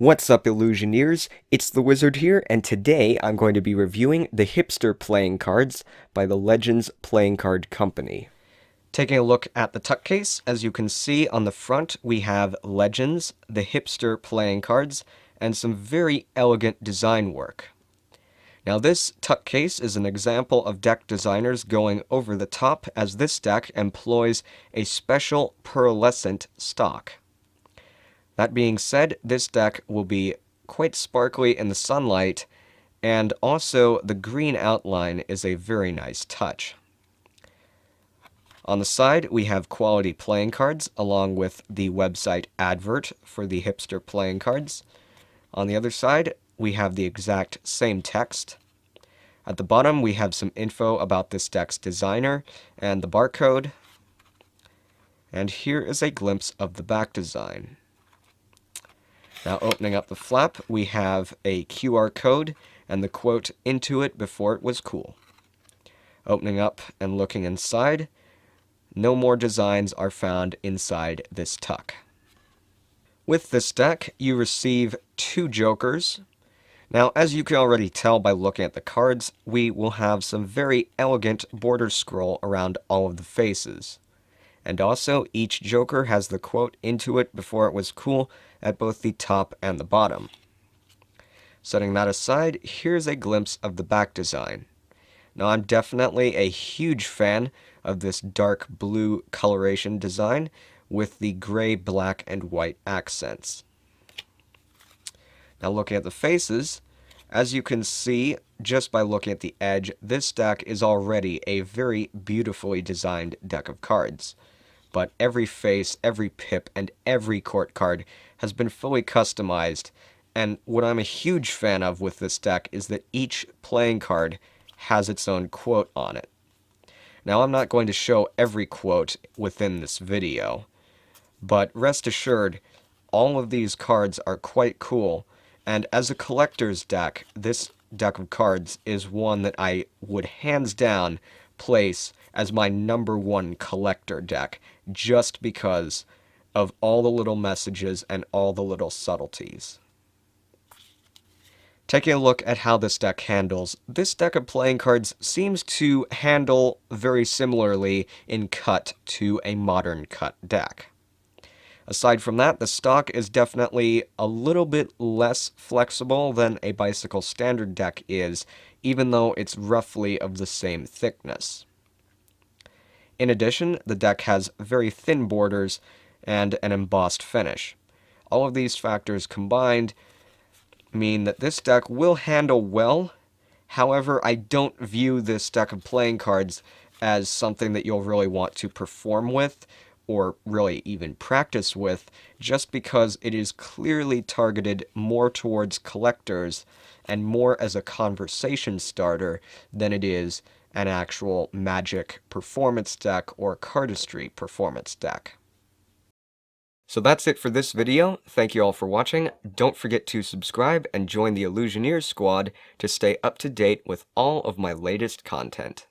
What's up, Illusioneers? It's the Wizard here, and today I'm going to be reviewing the Hipster Playing Cards by the Legends Playing Card Company. Taking a look at the tuck case, as you can see on the front we have Legends, the Hipster Playing Cards, and some very elegant design work. Now this tuck case is an example of deck designers going over the top, as this deck employs a special pearlescent stock. That being said, this deck will be quite sparkly in the sunlight, and also the green outline is a very nice touch. On the side, we have quality playing cards, along with the website advert for the Hipster Playing Cards. On the other side, we have the exact same text. At the bottom, we have some info about this deck's designer and the barcode. And here is a glimpse of the back design. Now, opening up the flap, we have a QR code and the quote, "Into it before it was cool." Opening up and looking inside, no more designs are found inside this tuck. With this deck, you receive 2 jokers. Now, as you can already tell by looking at the cards, we will have some very elegant border scroll around all of the faces. And also, each joker has the quote, "Into it before it was cool," at both the top and the bottom. Setting that aside, here's a glimpse of the back design. Now, I'm definitely a huge fan of this dark blue coloration design with the gray, black, and white accents. Now, looking at the faces, as you can see just by looking at the edge, this deck is already a very beautifully designed deck of cards. But every face, every pip, and every court card has been fully customized, and what I'm a huge fan of with this deck is that each playing card has its own quote on it. Now, I'm not going to show every quote within this video, but rest assured, all of these cards are quite cool, and as a collector's deck, this deck of cards is one that I would hands down place as my #1 collector deck, just because of all the little messages and all the little subtleties. Taking a look at how this deck handles, this deck of playing cards seems to handle very similarly in cut to a modern cut deck. Aside from that, the stock is definitely a little bit less flexible than a Bicycle Standard deck is, even though it's roughly of the same thickness. In addition, the deck has very thin borders and an embossed finish. All of these factors combined mean that this deck will handle well. However, I don't view this deck of playing cards as something that you'll really want to perform with, or really even practice with, just because it is clearly targeted more towards collectors and more as a conversation starter than it is an actual Magic performance deck or cardistry performance deck. So that's it for this video. Thank you all for watching. Don't forget to subscribe and join the Illusioneers squad to stay up to date with all of my latest content.